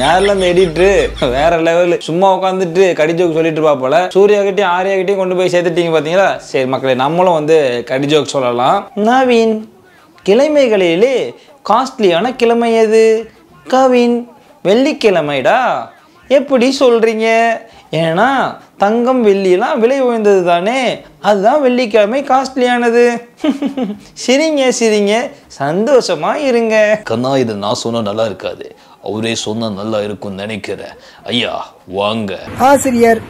S2: யாரில் அந்த எடிட்ரு வேற லெவலு, சும்மா உட்காந்துட்டு கடிஜோக் சொல்லிட்டு இருப்பா போல. சூர்யா கிட்டையும் ஆர்யா கிட்டையும் கொண்டு போய் சேர்த்துட்டீங்க பாத்தீங்களா. சரி மக்களே, நம்மளும் வந்து கடிஜோக் சொல்லலாம். நவீன், கிழமைகளிலே காஸ்ட்லியான கிழமை எது? கவின், வெள்ளிக்கிழமைடா. எப்படி சொல்றீங்க? ஏன்னா தங்கம் வெள்ளியெல்லாம் விலை உயர்ந்தது தானே, அதுதான் வெள்ளிக்கிழமை காஸ்ட்லியானது. சிரிங்க, சந்தோஷமா இருங்க. கண்ணா, இது நான் சொன்னா நல்லா இருக்காது, அவரே சொன்னா நல்லா இருக்கும் நினைக்கிறேன். ஐயா வாங்க.
S4: ஆசிரியர்,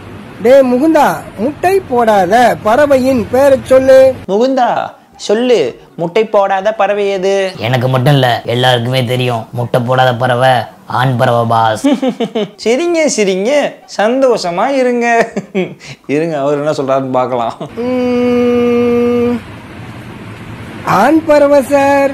S4: டே முகுந்தா, முட்டை போடாத பறவையின் பேரை சொல்லு.
S2: முகுந்தா, சொல்லு, முட்டை போடாத பறவை எது?
S5: எனக்கு மட்டும் இல்ல, எல்லாருக்குமே தெரியும். முட்டை போடாத பறவை ஆண் பறவை பாஸ்.
S2: சரிங்க சரிங்க, சந்தோஷமா இருங்க. இருங்க, அவர் என்ன சொல்றாருன்னு பார்க்கலாம்.
S4: ஆண் பறவை சார்.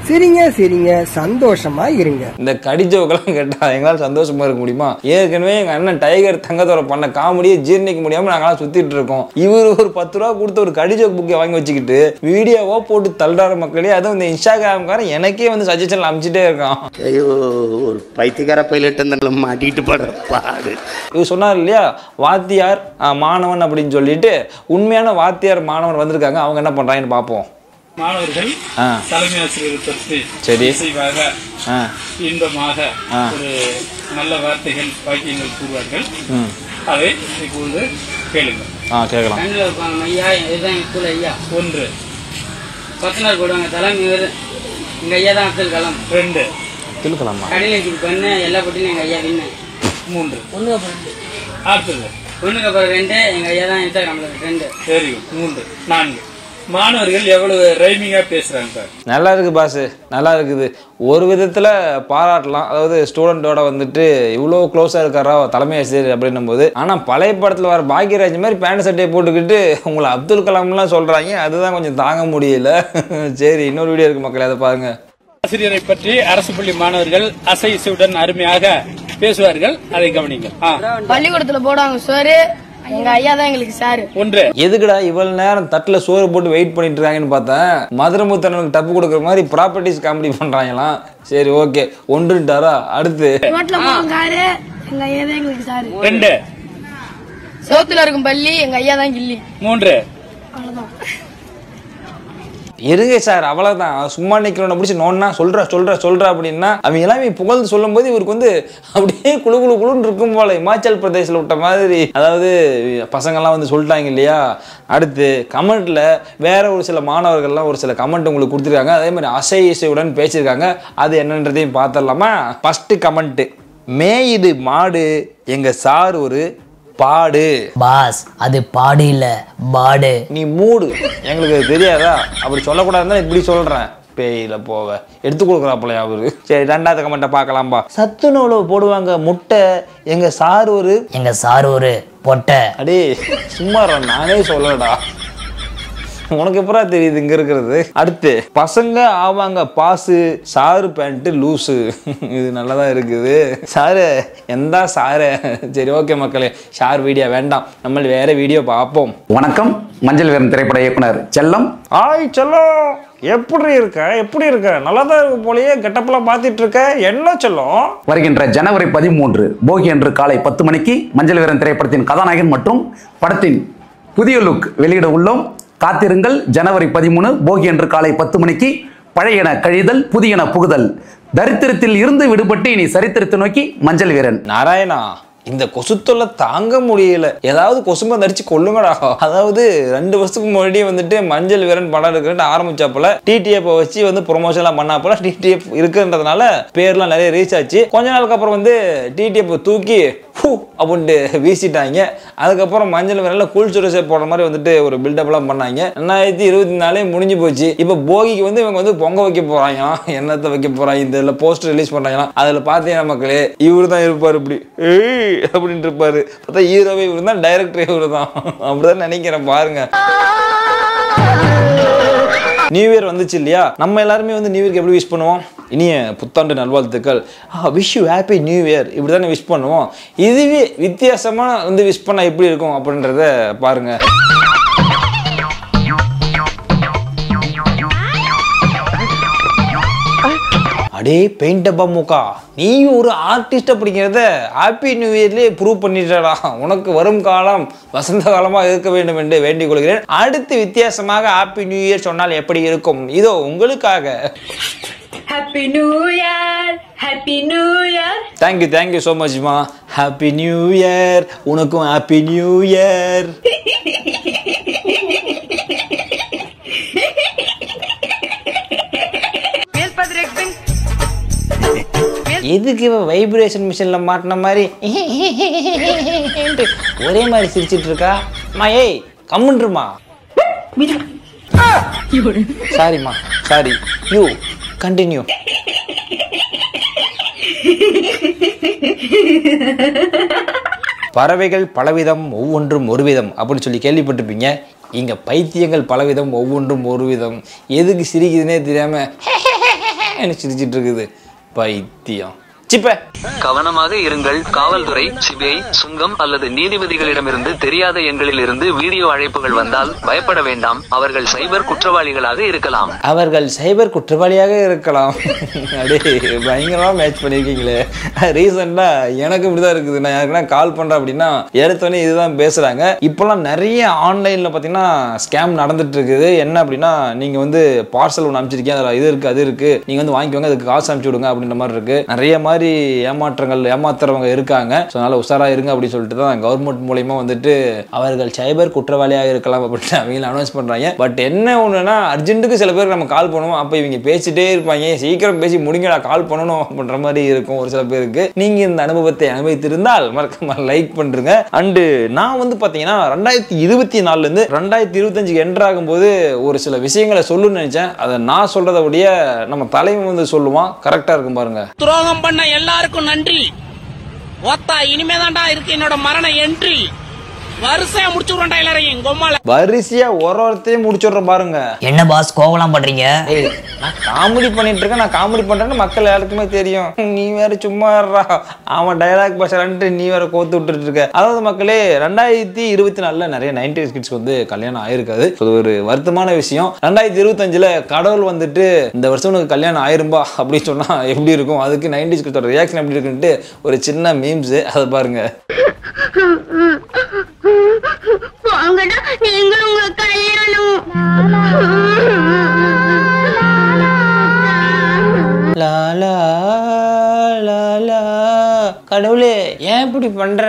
S4: சரிங்க சரிங்க, சந்தோஷமா இருங்க.
S2: இந்த கடிஜோக்கெல்லாம் கேட்டா எங்களால் சந்தோஷமா இருக்க முடியுமா? ஏற்கனவே எங்க அண்ணன் டைகர் தங்கத்தோட பண்ண காமெடியை ஜீர்ணிக்க முடியாம நாங்களாம் சுத்திட்டு இருக்கோம். இவர் ஒரு 10 ரூபா கொடுத்து ஒரு கடிஜோக் புக்கை வாங்கி வச்சுக்கிட்டு வீடியோவா போட்டு தள்ளுறாரு மக்களே. அதுவும் இந்த இன்ஸ்டாகிராம்காரன் எனக்கே வந்து சஜஷன்ல அனுப்பிச்சிட்டே இருக்கான்.
S16: ஐயோ, ஒரு பைத்தியக்கார பைலட் மாட்டிக்கிட்டு படுற பாடு.
S2: இவர் சொன்னார் இல்லையா, வாத்தியார் மாணவன் அப்படின்னு சொல்லிட்டு உண்மையான வாத்தியார் மாணவன் வந்திருக்காங்க. அவங்க என்ன பண்றாங்கன்னு பார்ப்போம்.
S18: மாணவர்கள் தலைமை ஆசிரியரை பற்றி இசைவாக இன்பமாக ஒரு நல்ல வார்த்தைகள் வாக்கியங்கள் கூறுவார்கள். அதை இப்பொழுது கேளுங்கள்.
S2: கேட்கலாம்.
S19: ஐயா, இதுதான் எங்க ஸ்கூல் ஐயா. 1 கொத்தனார் போடுவாங்க. தலைமை எங்க ஐயா தான் அப்துல் கலாம்.
S18: 2
S2: திருக்கலாமா
S19: கடையில் பண்ண எல்லா போட்டியும் எங்க ஐயா வின்னு.
S18: 3
S19: ஒண்ணுக்கு அப்புறம்
S18: அடுத்தது
S19: 1க்கு அப்புறம் 2 எங்க ஐயா தான் இன்ஸ்டாகிராம்ல 2.
S18: சரி, 3 4 மாணவர்கள் எவ்வளவு ரைமிங்கா பேசுறாங்க சார்.
S2: நல்லா இருக்கு பாஸ், நல்லா இருக்குது. ஒரு விதத்துல பாராட்டலாம். அதாவது ஸ்டூடெண்டோட வந்துட்டு இவ்வளோ க்ளோஸா இருக்காரா தலைமை ஆசிரியர் அப்படின்னும் போது. ஆனா பழைய படத்துல வர பாக்யராஜ் மாதிரி பேண்ட் சட்டையை போட்டுக்கிட்டு உங்களை அப்துல் கலாம்லாம் சொல்றாங்க. அதுதான் கொஞ்சம் தாங்க முடியல. சரி, இன்னொரு வீடியோ இருக்கு மக்களே, அதை பாருங்க.
S18: ஆசிரியரை பற்றி அரசு பள்ளி மாணவர்கள் அசை இசையுடன் அருமையாக பேசுவார்கள். அதை கவனிங்க.
S20: பள்ளிக்கூடத்துல போடுவாங்க சோறு, எங்க ஐயா தான் எங்களுக்கு சாரு.
S18: 1
S2: எதுக்குடா இவ்வளவு நேரம் தட்டுல சோறு போட்டு வெயிட் பண்ணிட்டு இருக்காங்கன்னு பார்த்தேன். மதுரமுத்தனுக்கு டப்பு கொடுக்குற மாதிரி ப்ராப்பர்ட்டிஸ் காமெடி பண்றாங்களாம். சரி, ஓகே, 1ன்றாரா. அடுத்து
S20: ரோட்ல போவாங்க காரு, எங்க ஐயா தான் எங்களுக்கு சாரு.
S18: 2
S20: சோத்துல இருக்கும் பள்ளி, எங்க ஐயா தான் கில்லி.
S18: 3
S20: அவ்வளவுதான்.
S2: இருங்க சார், அவ்வளவுதான். சும்மா நிக்கிறவனை பிடிச்சி நோன்னா சொல்ற அப்படின்னா அவங்க எல்லாமே புகழ்ந்து சொல்லும் போது இவருக்கு வந்து அப்படியே குழு குழு குழுன்னு இருக்கும் போல. இமாச்சல் பிரதேசில் விட்ட மாதிரி. அதாவது பசங்கள்லாம் வந்து சொல்லிட்டாங்க இல்லையா. அடுத்து கமெண்ட்ல வேற ஒரு சில மாணவர்கள்லாம் ஒரு சில கமெண்ட் உங்களுக்கு கொடுத்துருக்காங்க. அதே மாதிரி அசை இசையுடன் பேசியிருக்காங்க. அது என்னன்றதையும் பார்த்துடலாமா? ஃபர்ஸ்ட் கமெண்ட், மேயிடு மாடு எங்க சார் ஒரு பாடு.
S5: பாஸ், அது பாடு இல்ல பாடு.
S2: நீ மூடு, எங்களுக்கு தெரியாதா? அப்படி சொல்லக்கூடாதுன்னு இப்படி சொல்றேன். பேயில போவ எடுத்து கொடுக்குறாப்பல அவரு. சரி, 2வது கமெண்ட்டை பார்க்கலாம்பா. சத்துணவுல போடுவாங்க முட்டை எங்க சார் ஒரு பொட்டை. அடே சும்மா நானே சொல்லடா, உனக்கு எப்பரா தெரியுது இங்க இருக்கிறது. அடுத்து பசங்க ஆவாங்க பாசு, சாரு பேண்ட் லூசு. இது நல்லதா இருக்குது. சாரு எந்த சாரு? சரி, ஓகே மக்களே, ஷார் வீடியோ வேண்டாம், நம்ம வேற வீடியோ பார்ப்போம்.
S21: வணக்கம், மஞ்சள் வீரன் திரைப்பட இயக்குனர் செல்லம்.
S2: ஆய் செல்லம், எப்படி இருக்க? நல்லாதான் இருக்கு போலயே. கெட்டப்பெல்லாம் பார்த்துட்டு இருக்க, என்ன செல்லம்?
S21: வருகின்ற ஜனவரி 13 போகி அன்று காலை 10 மணிக்கு மஞ்சள் வீரன் திரைப்படத்தின் கதாநாயகன் மற்றும் படத்தின் புதிய லுக் வெளியிட உள்ளோம். காத்திருங்கள். ஜனவரி 13 போகி அன்று காலை 10 மணிக்கு. பழையன கழிதல், புதியன புகுதல். தரித்திரத்தில் இருந்து விடுபட்டு இனி சரித்திரத்தை நோக்கி மஞ்சள் வீரன்.
S2: நாராயணா, இந்த கொசுத்தொல்லை தாங்க முடியல. ஏதாவது கொசுமை நடிச்சு கொள்ளுங்கடா. அதாவது 2 வருஷத்துக்கு முன்னாடியே வந்துட்டு மஞ்சள் வீரன் படம் இருக்குன்னு ஆரம்பிச்சாப்புல டிடிஎஃப் வச்சு வந்து ப்ரொமோஷன்லாம் பண்ணாப்புல. டிடிஎஃப் இருக்குன்றதுனால பேர்லாம் நிறைய ரீச் ஆச்சு. கொஞ்ச நாளுக்கு அப்புறம் வந்து டிடிஎஃப் தூக்கி அப்படின்ட்டு வீசிட்டாங்க. அதுக்கப்புறம் மஞ்சள் வீரன்ல கூல் சுரேஷ் போடுற மாதிரி வந்துட்டு ஒரு பில்டப்லாம் பண்ணாங்க. 2024 முடிஞ்சு போச்சு. இப்போ போகிக்கு வந்து இவங்க வந்து பொங்க வைக்க போறாங்க. என்னத்தை வைக்க போறாங்க, இந்த போஸ்டர் ரிலீஸ் பண்றாங்களா. அதுல பாத்தீங்கன்னா மக்களே, இவரு தான் இருப்பாரு இப்படி அப்படின்னு இருப்பாரு. பார்த்தா ஹீரோவே இவரு தான், டைரக்டர் இவரு தான். அப்படிதான் நினைக்கிறேன். பாருங்க, நியூ இயர் வந்துச்சு இல்லையா. நம்ம எல்லாருமே வந்து நியூ இயர்க்கு எப்படி விஷ் பண்ணுவோம்? இனிய புத்தாண்டு நல்வாழ்த்துக்கள், wish you happy new year, இப்படி தானே விஷ் பண்ணுவோம். இதுவே வித்தியாசமா வந்து விஷ் பண்ணா எப்படி இருக்கும் அப்படின்றத பாருங்க. அடே பெயிண்ட் டப்பா மூக்கா, நீ ஒரு ஆர்டிஸ்ட் அப்படிங்கிறத ஹாப்பி நியூ இயர்லேயே ப்ரூவ் பண்ணிட்டடா. உனக்கு வரும் காலம் வசந்த காலமாக இருக்க வேண்டும் என்று வேண்டிக் கொள்கிறேன். அடுத்து வித்தியாசமாக ஹாப்பி நியூ இயர் சொன்னால் எப்படி இருக்கும்? இதோ உங்களுக்காக.
S22: Happy new year, happy new year.
S2: Thank you so மச்மா. Happy new year. உனக்கும் ஹாப்பி நியூ இயர். எதுக்கு வைப்ரேஷன் மிஷின்ல மாட்டின மாதிரி ஒரே மாதிரி சிரிச்சிட்டு இருக்கா? ஏய் கம்முன்றுமா. சாரிம்மா சாரி, யூ கண்டினியூ. பறவைகள் பலவிதம் ஒவ்வொன்றும் ஒரு விதம் அப்படின்னு சொல்லி கேள்விப்பட்டிருப்பீங்க. இங்க பைத்தியங்கள் பலவிதம் ஒவ்வொன்றும் ஒரு விதம். எதுக்கு சிரிக்குதுன்னே தெரியாம சிரிச்சிட்டு இருக்குது பைத்தியம்.
S1: கவனமாக இருங்கள். காவல்துறை, சிபிஐ, சுங்கம் அல்லது நீதிபதிகளிடமிருந்து தெரியாத எண்களில் இருந்து வீடியோ அழைப்புகள் வந்தால் பயப்பட வேண்டாம். அவர்கள் சைபர் குற்றவாளிகளாக இருக்கலாம்.
S2: அவர்கள் சைபர் குற்றவாளியாக இருக்கலாம். அப்படியே பயங்கரமா மேட்ச் பண்ணிருக்கீங்களே. ரீசெண்டா எனக்கு இப்படிதான் இருக்குது. நான் யாருக்குன்னா கால் பண்றேன் அப்படின்னா எடுத்தோடனே இதுதான் பேசுறாங்க. இப்பெல்லாம் நிறைய ஆன்லைன்ல பாத்தீங்கன்னா ஸ்கேம் நடந்துட்டு இருக்குது. என்ன அப்படின்னா, நீங்க வந்து பார்சல் ஒன்று அனுப்பிச்சிருக்கீங்க, அதில் இது இருக்கு அது இருக்கு, நீங்க வந்து வாங்கிக்கோங்க, அதுக்கு காசு அனுப்பிச்சு விடுங்க அப்படின்ற மாதிரி இருக்கு. நிறைய மாதிரி ஏமாத்துறவங்க இருக்காங்க. அதனால உஷாரா இருங்க அப்படின்னு சொல்லிட்டு தான் கவர்மெண்ட் மூலமா வந்துட்டு அவர்கள் சைபர் குற்றவாளியாக இருக்கலாம் அப்படின்னு அவங்க அனௌன்ஸ் பண்றாங்க. பட் என்ன ஒண்ணுன்னா, அர்ஜென்ட்டுக்கு சில பேருக்கு நம்ம கால் பண்ணுவோம், அப்ப இவங்க பேசிட்டே இருப்பாங்க, சீக்கிரம் பேசி முடிங்கடா கால் பண்ணணும் அப்படின்ற மாதிரி இருக்கும் ஒரு சில பேருக்கு. நீங்க இந்த அனுபவத்தை அனுபவித்திருந்தால் மறக்காம லைக் பண்றீங்க. அண்டு நான் வந்து பாத்தீங்கன்னா 2024 இருந்து 2025 என்ட்ராகும் போது ஒரு சில விஷயங்களை சொல்லணும்னு நினைச்சேன். அதை நான் சொல்றதை விட நம்ம தலைவன் வந்து சொல்லுவான். கரெக்டா இருக்கும் பாருங்க.
S6: துரோகம் பண்ண எல்லாருக்கும் நன்றி. ஓத்தா இனிமேதான்டா இருக்கு என்னோட மரண என்ட்ரி. வரிசையா முடிச்சு விடுறா எல்லாரையும் கொம்மால.
S2: வரிசையா ஒருத்தையும் முடிச்சுடுறோம் பாருங்க.
S5: என்ன பாஸ் கோவலாம் பண்றீங்க?
S2: நான் காமெடி பண்ணிட்டு இருக்கேன், நான் காமெடி பண்றேன்னு மக்கள் எல்லாருக்குமே தெரியும். நீ வேற சும்மா அவன் டயலாக் பேசுறான்ட்டு நீ வேற கோத்து விட்டுட்டு இருக்க. அதாவது மக்களே, 2024 நிறைய 90s கிட்ஸ் வந்து கல்யாணம் ஆயிருக்காது. ஒரு வருத்தமான விஷயம். 2025 கடவுள் வந்துட்டு இந்த வருஷம் உனக்கு கல்யாணம் ஆயிரும்பா அப்படின்னு சொன்னா எப்படி இருக்கும், அதுக்கு 90s கிட்ஸோட ரியாக்ஷன் எப்படி இருக்குன்ட்டு ஒரு சின்ன மீம்ஸ், அதை பாருங்க.
S6: நீங்களும் உங்க கல்யாணம்.
S2: கடவுளே ஏன் இப்படி பண்ற?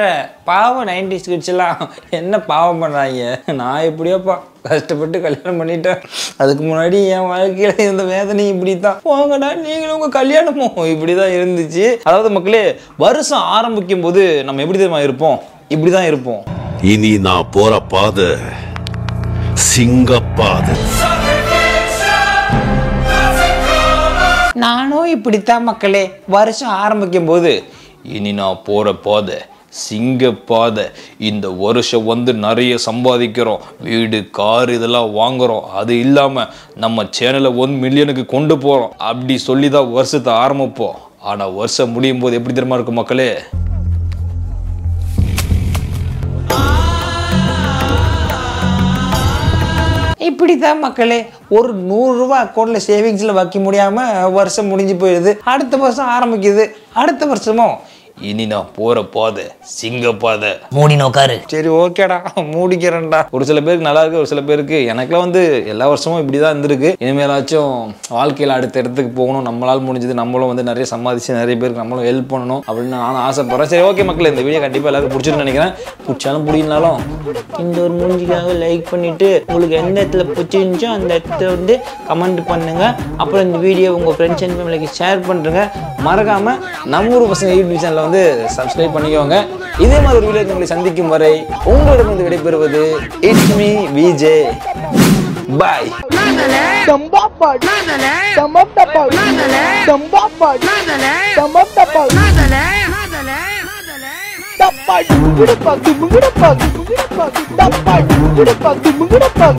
S2: பாவம் 90s கிட்ஸ் எல்லாம் என்ன பாவம் பண்றாங்க. நான் எப்படியோப்பா கஷ்டப்பட்டு கல்யாணம் பண்ணிட்டேன். அதுக்கு முன்னாடி என் வாழ்க்கையில இருந்த வேதனை இப்படித்தான். போங்கடா நீங்களும் உங்க கல்யாணமும் இப்படிதான் இருந்துச்சு. அதாவது மக்களே, வருஷம் ஆரம்பிக்கும் போது நம்ம எப்படி தெரியுமா இருப்போம்? இப்படிதான் இருப்போம்.
S9: இனி நான் போற பாதை சிங்கப்பாதை.
S2: நானும் இப்படித்தான் மக்களே. வருஷம் ஆரம்பிக்கும் போது இனி நான் போற பாதை சிங்கப்பாதை. இந்த வருஷம் வந்து நிறைய சம்பாதிக்கிறோம், வீடு கார் இதெல்லாம் வாங்குறோம், அது இல்லாம நம்ம சேனலை 1 மில்லியனுக்கு கொண்டு போறோம் அப்படி சொல்லி தான் வருஷத்தை ஆரம்பிப்போம். ஆனா வருஷம் முடியும் போது எப்படி தெரியுமா இருக்கும் மக்களே? இப்படித்தான் மக்களே. ஒரு 100 ரூபாய் அக்கௌண்ட்ல சேவிங்ஸ்ல வைக்க முடியாம வருஷம் முடிஞ்சு போயிடுது. அடுத்த வருஷம் ஆரம்பிக்குது. அடுத்த வருஷமும் இனி நான் போற பாதை சிங்கப்பாதை.
S5: மூடி நோக்காரு.
S2: சரி ஓகேடா மூடிக்கிறேன்டா. ஒரு சில பேருக்கு நல்லா இருக்கு, ஒரு சில பேருக்கு எனக்குலாம் வந்து எல்லா வருஷமும் இப்படிதான் இருந்திருக்கு. இனிமேலாச்சும் வாழ்க்கையில அடுத்த இடத்துக்கு போகணும், நம்மளால் முடிஞ்சது நம்மளும் வந்து நிறைய சம்பாதிச்சு நிறைய பேருக்கு நம்மளும் ஹெல்ப் பண்ணணும் அப்படின்னு நானும் ஆசைப்படுறேன். சரி ஓகே மக்களே, இந்த வீடியோ கண்டிப்பா எல்லாருக்கும் பிடிச்சிருன்னு நினைக்கிறேன். பிடிச்சாலும் பிடிக்கனாலும் இந்த ஒரு மூஞ்சிக்காக லைக் பண்ணிட்டு உங்களுக்கு எந்த இடத்துல பிடிச்சிருந்துச்சோ அந்த இடத்துல வந்து கமெண்ட் பண்ணுங்க. அப்புறம் இந்த வீடியோ உங்க ஃப்ரெண்ட்ஸ் அண்ட் ஃபேமிலிக்கு ஷேர் பண்றேங்க. மறக்காம நம்ம ஊர் பசங்க யூடியூப் சேனல் வந்து சப்ஸ்கிரைப் பண்ணிக்கோங்க. இதே மாதிரி ஒரு வீடியோ உங்களை சந்திக்கும் வரை உங்களிடமிருந்து விடைபெறுவது இட்ஸ் மீ விஜே. பாய்.